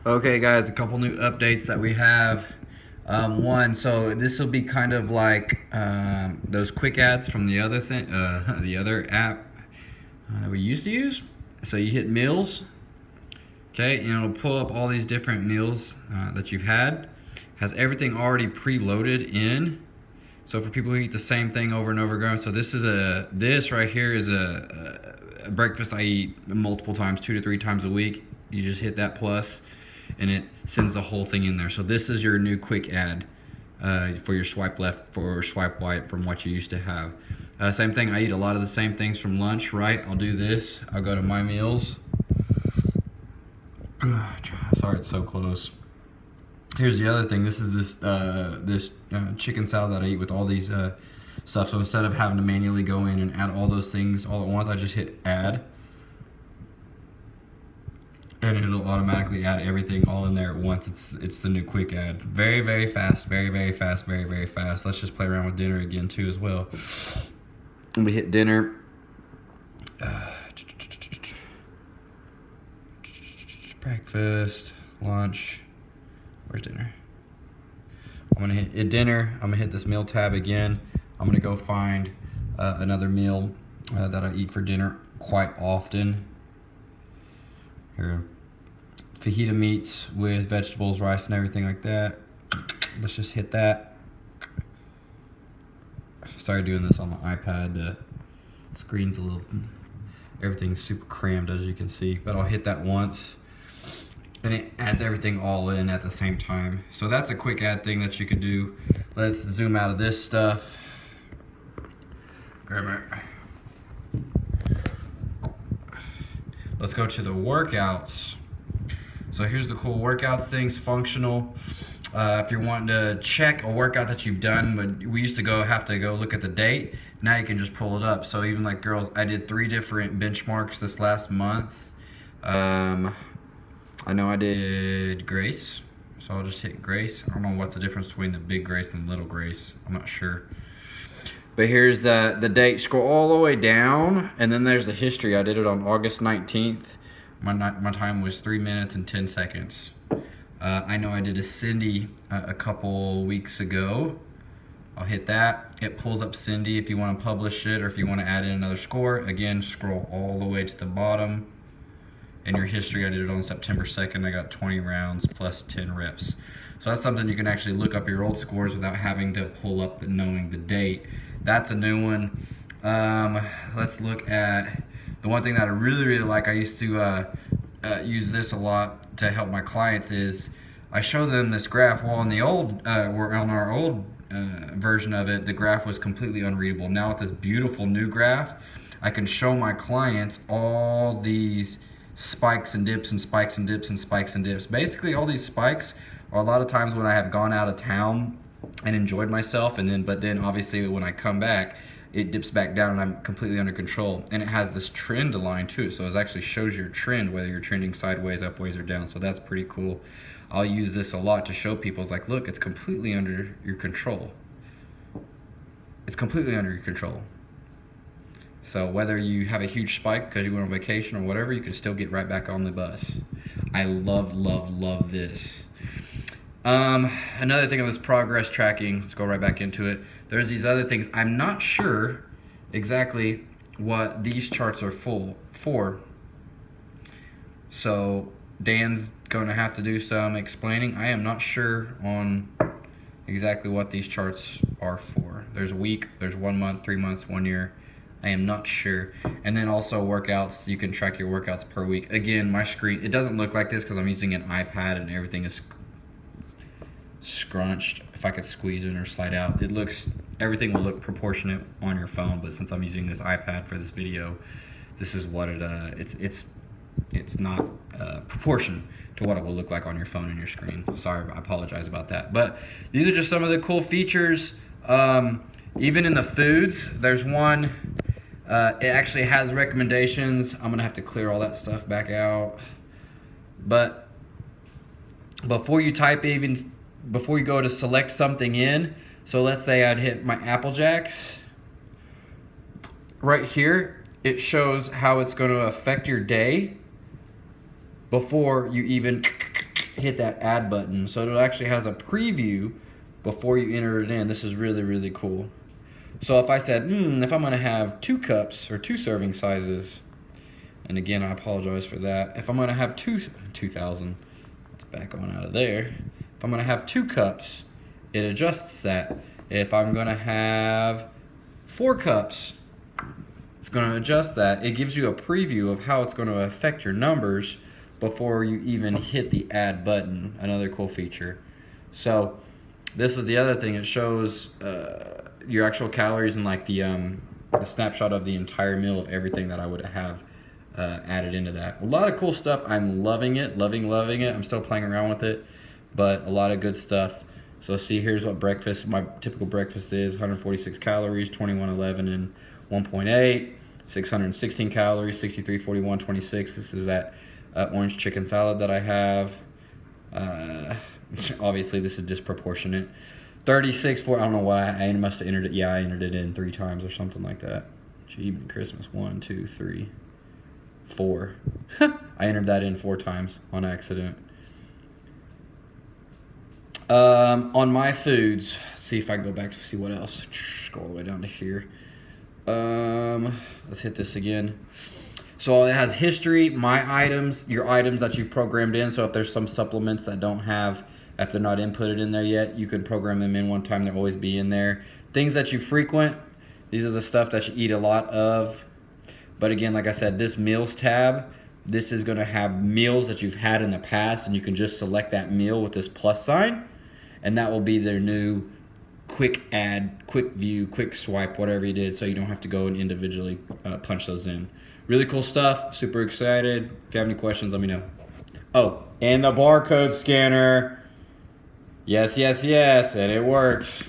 Okay guys, a couple new updates that we have. One, so this will be kind of like those quick ads from the other thing, the other app that we used to use. So you hit meals, okay, and it'll pull up all these different meals that you've had. Has everything already preloaded in. So for people who eat the same thing over and over again, so this right here is a breakfast I eat multiple times, 2 to 3 times a week. You just hit that plus, and it sends the whole thing in there. So this is your new quick ad for your swipe left or swipe right from what you used to have. Same thing, I eat a lot of the same things from lunch, right? I'll do this, I'll go to my meals. Sorry, it's so close. Here's the other thing. This is this chicken salad that I eat with all these stuff. So instead of having to manually go in and add all those things all at once, I just hit add, and it'll automatically add everything all in there at once. It's the new quick ad. Very, very fast. Very, very fast. Very, very fast. Let's just play around with dinner again too as well. And we hit dinner. Breakfast, lunch. Where's dinner? I'm gonna hit dinner. I'm gonna hit this meal tab again. I'm gonna go find another meal that I eat for dinner quite often. Here, fajita meats with vegetables, rice, and everything like that. Let's just hit that. Started doing this on the iPad. The screen's everything's super crammed as you can see, but I'll hit that once. And it adds everything all in at the same time. So that's a quick ad thing that you could do. Let's zoom out of this stuff. Let's go to the workouts. So here's the cool workouts things, functional. If you're wanting to check a workout that you've done, but we used to have to go look at the date. Now you can just pull it up. So even like girls, I did 3 different benchmarks this last month. I know I did Grace, so I'll just hit Grace. I don't know what's the difference between the big Grace and little Grace. I'm not sure. But here's the date. Scroll all the way down, and then there's the history. I did it on August 19th. My time was 3 minutes and 10 seconds. I know I did a Cindy a couple weeks ago. I'll hit that. It pulls up Cindy if you want to publish it or if you want to add in another score. Again, scroll all the way to the bottom. In your history, I did it on September 2nd. I got 20 rounds plus 10 reps. So that's something you can actually look up your old scores without having to pull up knowing the date. That's a new one. Let's look at the one thing that I really, really like. I used to use this a lot to help my clients is I show them this graph. Well, on the old, on our old version of it, the graph was completely unreadable. Now with this beautiful new graph, I can show my clients all these spikes and dips and spikes and dips and spikes and dips. Basically all these spikes are a lot of times when I have gone out of town and enjoyed myself, but then obviously when I come back it dips back down and I'm completely under control, and it has this trend line too, so it actually shows your trend whether you're trending sideways, upways, or down. So that's pretty cool. I'll use this a lot to show people, it's like, look, it's completely under your control. It's completely under your control. So whether you have a huge spike because you went on vacation or whatever, you can still get right back on the bus. I love, love, love this. Another thing on this progress tracking, let's go right back into it. There's these other things. I'm not sure exactly what these charts are for. So Dan's going to have to do some explaining. I am not sure on exactly what these charts are for. There's a week, there's 1 month, 3 months, 1 year. I am not sure. And then also workouts, you can track your workouts per week. Again, my screen, it doesn't look like this because I'm using an iPad and everything is scrunched. If I could squeeze in or slide out, everything will look proportionate on your phone, but since I'm using this iPad for this video, this is what it's not proportion to what it will look like on your phone and your screen. Sorry, I apologize about that. But these are just some of the cool features. Even in the foods, there's one. It actually has recommendations. I'm gonna have to clear all that stuff back out. But before you go to select something in, so let's say I'd hit my Apple Jacks. Right here, it shows how it's gonna affect your day before you even hit that add button. So it actually has a preview before you enter it in. This is really, really cool. So if I said, if I'm gonna have 2 cups or 2 serving sizes, and again, I apologize for that. If I'm gonna have 2,000, let's back on out of there. If I'm gonna have 2 cups, it adjusts that. If I'm gonna have 4 cups, it's gonna adjust that. It gives you a preview of how it's gonna affect your numbers before you even hit the add button. Another cool feature. So this is the other thing. It shows your actual calories and like the snapshot of the entire meal of everything that I would have added into that. A lot of cool stuff. I'm loving it, loving it. I'm still playing around with it, but a lot of good stuff. So let's see, here's what breakfast, my typical breakfast is: 146 calories, 2111 and 1.8, 616 calories, 6341, 26. This is that orange chicken salad that I have. Obviously this is disproportionate. 36 for, I don't know why, I must have entered it. Yeah, I entered it in 3 times or something like that. Achievement Christmas, 1, 2, 3, 4. I entered that in 4 times on accident. On my foods, let's see if I can go back to see what else. Scroll all the way down to here. Let's hit this again. So it has history, my items, your items that you've programmed in. So if there's some supplements that don't have, if they're not inputted in there yet, you can program them in one time. They'll always be in there. Things that you frequent, these are the stuff that you eat a lot of. But again, like I said, this meals tab, this is going to have meals that you've had in the past, and you can just select that meal with this plus sign, and that will be their new quick add, quick view, quick swipe, whatever you did, so you don't have to go and individually punch those in. Really cool stuff. Super excited. If you have any questions, let me know. Oh, and the barcode scanner. Yes, and it works.